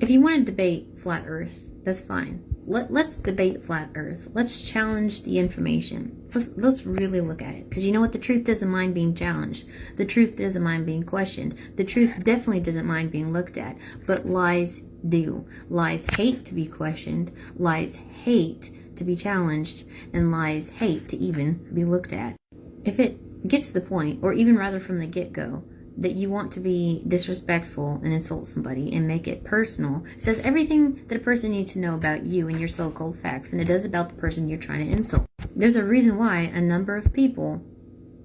If you want to debate flat Earth, that's fine. Let's debate flat Earth. Let's challenge the information. Let's really look at it. Because you know what? The truth doesn't mind being challenged. The truth doesn't mind being questioned. The truth definitely doesn't mind being looked at. But lies do. Lies hate to be questioned. Lies hate to be challenged. And lies hate to even be looked at. If it gets to the point, or even rather from the get-go, that you want to be disrespectful and insult somebody and make it personal, it says everything that a person needs to know about you and your so-called facts, and it does about the person you're trying to insult. There's a reason why a number of people,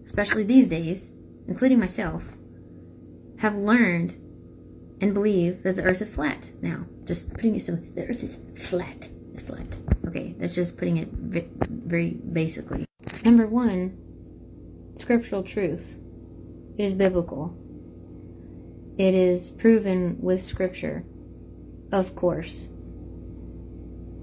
especially these days, including myself, have learned and believe that the earth is flat now. Just putting it simply, the earth is flat. It's flat. Okay, that's just putting it very basically. Number one, scriptural truth. It is biblical. It is proven with scripture, of course,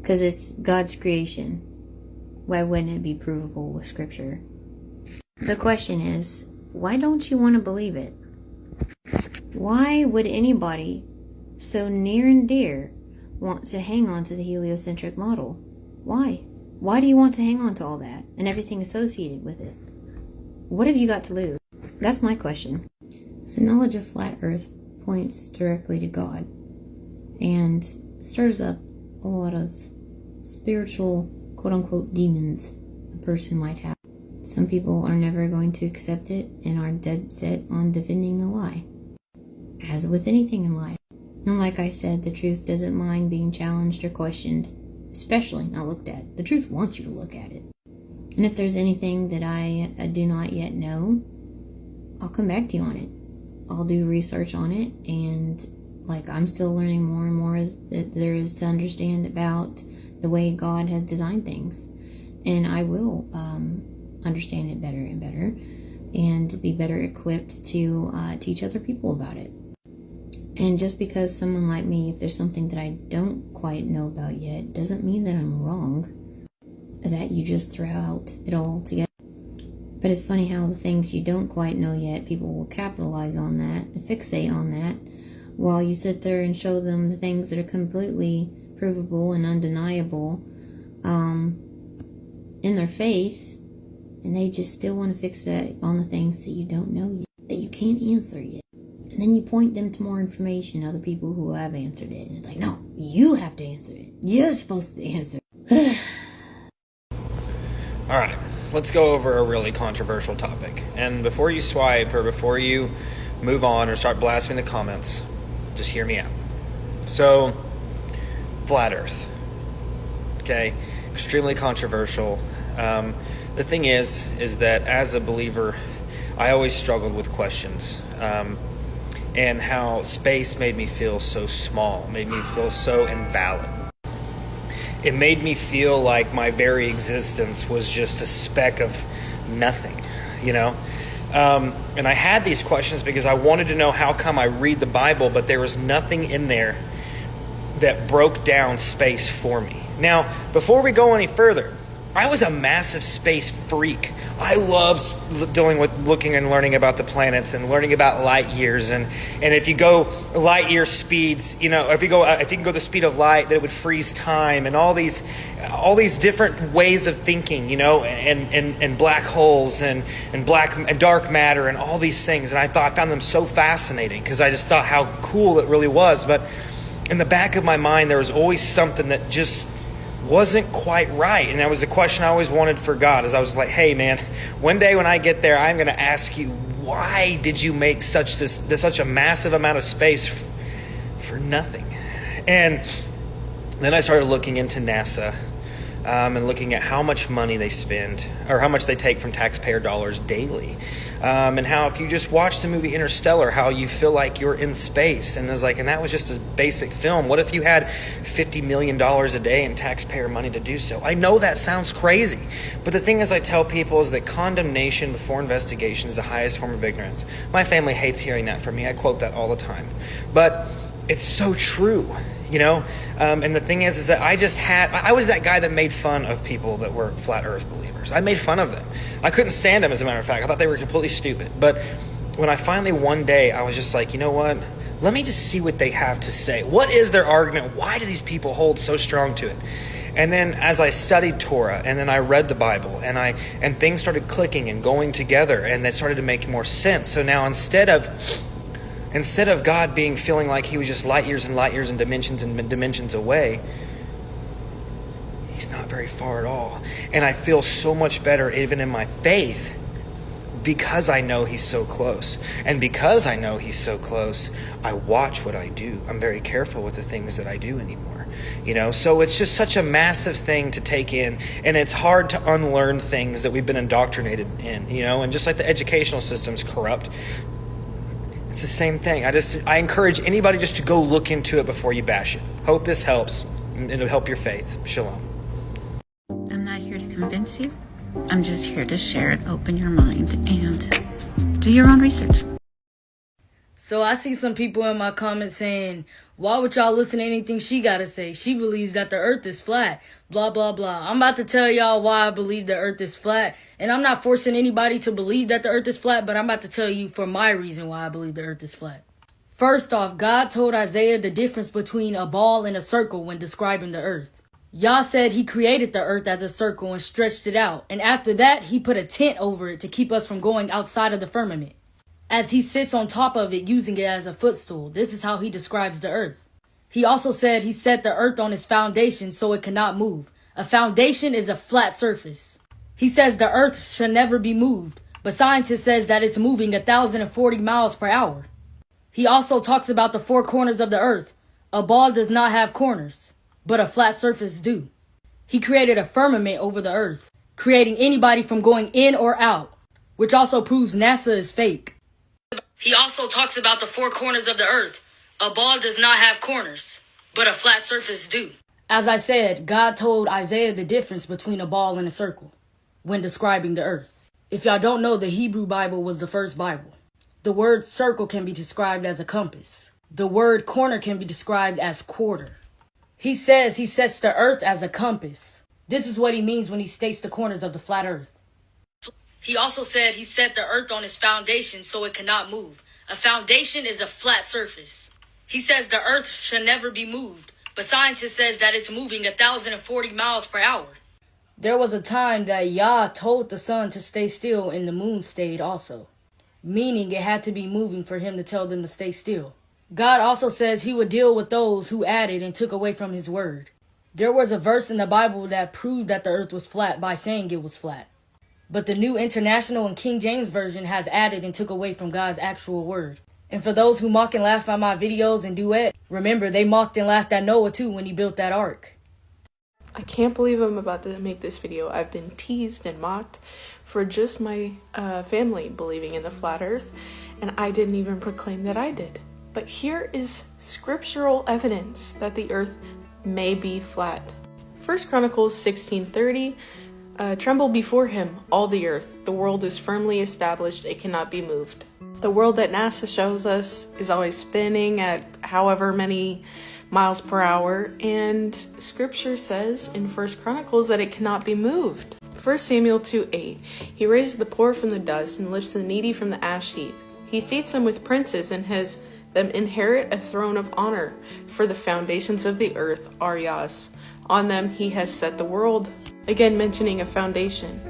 because it's God's creation. Why wouldn't it be provable with scripture? The question is, why don't you want to believe it? Why would anybody so near and dear want to hang on to the heliocentric model? Why? Why do you want to hang on to all that and everything associated with it? What have you got to lose? That's my question. So knowledge of flat earth points directly to God and stirs up a lot of spiritual, quote-unquote, demons a person might have. Some people are never going to accept it and are dead set on defending the lie. As with anything in life. And like I said, the truth doesn't mind being challenged or questioned, especially not looked at. The truth wants you to look at it. And if there's anything that I do not yet know, I'll come back to you on it. I'll do research on it, and I'm still learning more and more as there is to understand about the way God has designed things. And I will understand it better and better, and be better equipped to teach other people about it. And just because someone like me, if there's something that I don't quite know about yet, doesn't mean that I'm wrong, that you just throw out it all together. But it's funny how the things you don't quite know yet, people will capitalize on that and fixate on that, while you sit there and show them the things that are completely provable and undeniable in their face, and they just still want to fixate on the things that you don't know yet, that you can't answer yet. And then you point them to more information, other people who have answered it, and it's like, no, you have to answer it. You're supposed to answer it. All right. Let's go over a really controversial topic. And before you swipe or before you move on or start blasting the comments, just hear me out. So, flat Earth. Okay? Extremely controversial. The thing is that as a believer, I always struggled with questions. And how space made me feel so small, made me feel so invalid. It made me feel like my very existence was just a speck of nothing, you know? And I had these questions because I wanted to know how come I read the Bible, but there was nothing in there that broke down space for me. Now, before we go any further, I was a massive space freak. I love looking and learning about the planets and learning about light years. And if you go light year speeds, you know, if you can go the speed of light, that it would freeze time, and all these different ways of thinking, you know, and black holes and black and dark matter and all these things. And I found them so fascinating because I just thought how cool it really was. But in the back of my mind, there was always something that just wasn't quite right. And that was the question I always wanted for God, is I was like, hey man, one day when I get there, I'm going to ask you, why did you make such a massive amount of space for nothing? And then I started looking into NASA and looking at how much money they spend, or how much they take from taxpayer dollars daily. And how if you just watch the movie Interstellar, how you feel like you're in space. And and that was just a basic film. What if you had $50 million a day in taxpayer money to do so? I know that sounds crazy. But the thing is, I tell people is that condemnation before investigation is the highest form of ignorance. My family hates hearing that from me. I quote that all the time. But it's so true. You know, and the thing is that I was that guy that made fun of people that were flat earth believers. I made fun of them. I couldn't stand them, as a matter of fact. I thought they were completely stupid. But when I finally one day, I was just like, you know what? Let me just see what they have to say. What is their argument? Why do these people hold so strong to it? And then as I studied Torah, and then I read the Bible, and things started clicking and going together, and they started to make more sense. So now instead of God feeling like he was just light years and dimensions away, he's not very far at all. And I feel so much better even in my faith because I know he's so close. And because I know he's so close, I watch what I do. I'm very careful with the things that I do anymore. So it's just such a massive thing to take in, and it's hard to unlearn things that we've been indoctrinated in, and just like the educational system's corrupt, it's the same thing. I encourage anybody just to go look into it before you bash it. Hope this helps, and it'll help your faith. Shalom. I'm not here to convince you. I'm just here to share and open your mind and do your own research. So I see some people in my comments saying, why would y'all listen to anything she gotta say? She believes that the earth is flat, blah, blah, blah. I'm about to tell y'all why I believe the earth is flat. And I'm not forcing anybody to believe that the earth is flat, but I'm about to tell you for my reason why I believe the earth is flat. First off, God told Isaiah the difference between a ball and a circle when describing the earth. Yah said he created the earth as a circle and stretched it out. And after that, he put a tent over it to keep us from going outside of the firmament, as he sits on top of it using it as a footstool. This is how he describes the earth. He also said he set the earth on its foundation so it cannot move. A foundation is a flat surface. He says the earth should never be moved, but scientists says that it's moving 1,040 miles per hour. He also talks about the four corners of the earth. A ball does not have corners, but a flat surface do. He created a firmament over the earth, creating anybody from going in or out, which also proves NASA is fake. He also talks about the four corners of the earth. A ball does not have corners, but a flat surface do. As I said, God told Isaiah the difference between a ball and a circle when describing the earth. If y'all don't know, the Hebrew Bible was the first Bible. The word circle can be described as a compass. The word corner can be described as quarter. He says he sets the earth as a compass. This is what he means when he states the corners of the flat earth. He also said he set the earth on its foundation so it cannot move. A foundation is a flat surface. He says the earth should never be moved, but scientists says that it's moving 1,040 miles per hour. There was a time that Yah told the sun to stay still and the moon stayed also, meaning it had to be moving for him to tell them to stay still. God also says he would deal with those who added and took away from his word. There was a verse in the Bible that proved that the earth was flat by saying it was flat. But the New International and King James Version has added and took away from God's actual word. And for those who mock and laugh at my videos and duet, remember they mocked and laughed at Noah too when he built that ark. I can't believe I'm about to make this video. I've been teased and mocked for just my family believing in the flat earth, and I didn't even proclaim that I did. But here is scriptural evidence that the earth may be flat. 1 Chronicles 16:30. Tremble before him, all the earth. The world is firmly established, it cannot be moved. The world that NASA shows us is always spinning at however many miles per hour, and scripture says in 1 Chronicles that it cannot be moved. 1 Samuel 2:8. He raises the poor from the dust and lifts the needy from the ash heap. He seats them with princes and has them inherit a throne of honor, for the foundations of the earth are Yah's. On them he has set the world. Again, mentioning a foundation.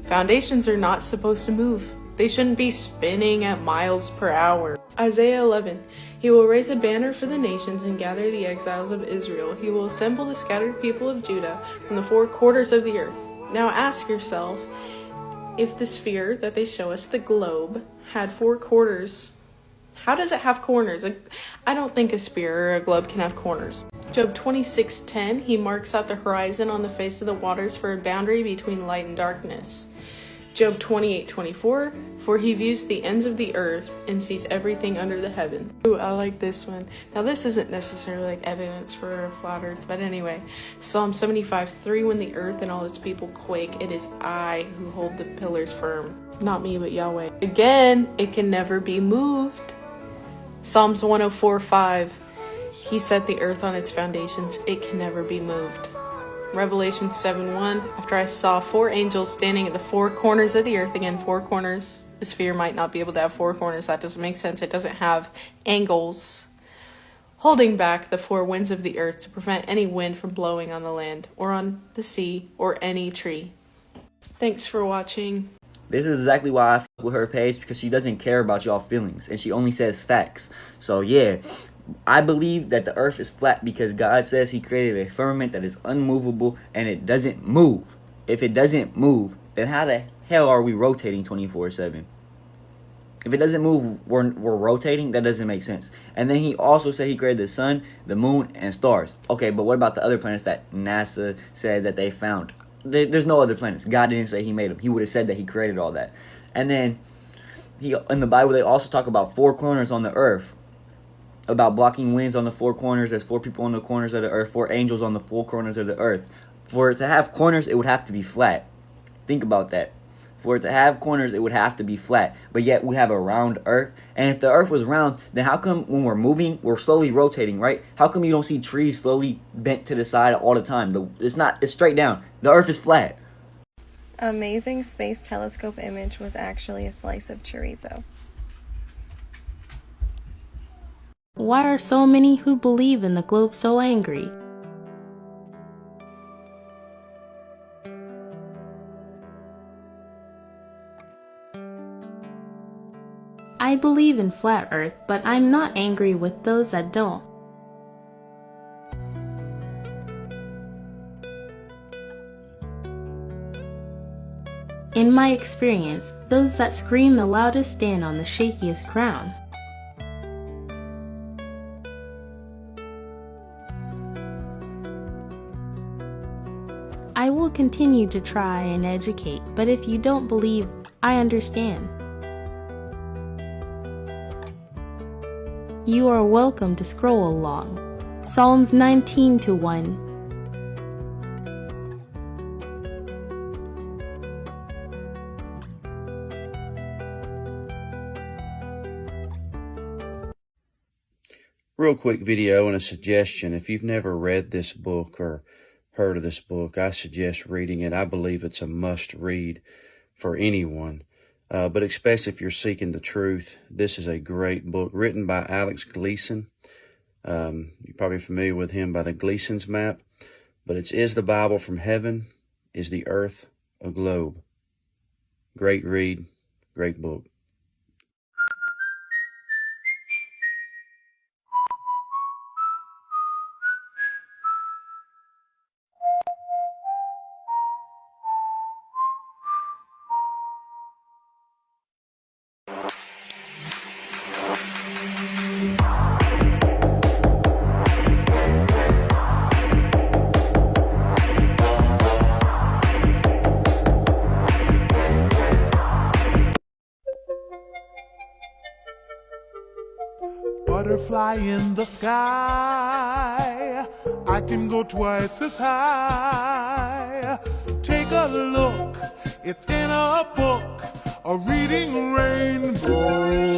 Foundations are not supposed to move. They shouldn't be spinning at miles per hour. Isaiah 11. He will raise a banner for the nations and gather the exiles of Israel. He will assemble the scattered people of Judah from the four quarters of the earth. Now ask yourself, if the sphere that they show us, the globe, had four quarters, how does it have corners? I don't think a sphere or a globe can have corners. Job 26:10, he marks out the horizon on the face of the waters for a boundary between light and darkness. Job 28:24, for he views the ends of the earth and sees everything under the heaven. Ooh, I like this one. Now this isn't necessarily like evidence for a flat earth, but anyway. Psalm 75:3, when the earth and all its people quake, it is I who hold the pillars firm. Not me, but Yahweh. Again, it can never be moved. Psalms 104:5, he set the earth on its foundations, it can never be moved. Revelation 7:1, after I saw four angels standing at the four corners of the earth. Again, four corners. A sphere might not be able to have four corners. That doesn't make sense. It doesn't have angles. holding back the four winds of the earth to prevent any wind from blowing on the land, or on the sea, or any tree. Thanks for watching. This is exactly why I fuck with her page, because she doesn't care about y'all feelings, and she only says facts. So yeah, I believe that the earth is flat because God says he created a firmament that is unmovable and it doesn't move. If it doesn't move, then how the hell are we rotating 24/7? If it doesn't move, we're rotating. That doesn't make sense. And then he also said he created the sun, the moon, and stars. Okay, but what about the other planets that NASA said that they found? There's no other planets. God didn't say he made them. He would have said that he created all that. And then in the Bible, they also talk about four corners on the earth, about blocking winds on the four corners. There's four people on the corners of the earth, four angels on the four corners of the earth. For it to have corners, it would have to be flat. Think about that. For it to have corners, it would have to be flat. But yet we have a round earth. And if the earth was round, then how come when we're moving, we're slowly rotating, right? How come you don't see trees slowly bent to the side all the time? It's straight down. The earth is flat. Amazing Space Telescope image was actually a slice of chorizo. Why are so many who believe in the globe so angry? I believe in flat earth, but I'm not angry with those that don't. In my experience, those that scream the loudest stand on the shakiest ground. I will continue to try and educate, but if you don't believe, I understand. You are welcome to scroll along. Psalms 19:1. Real quick video and a suggestion. If you've never read this book or heard of this book, I suggest reading it. I believe it's a must read for anyone. But especially if you're seeking the truth, this is a great book written by Alex Gleason. You're probably familiar with him by the Gleason's map, but it's Is the Bible from Heaven? Is the Earth a Globe? Great read, great book. Butterfly in the sky, I can go twice as high. Take a look, it's in a book, a reading rainbow.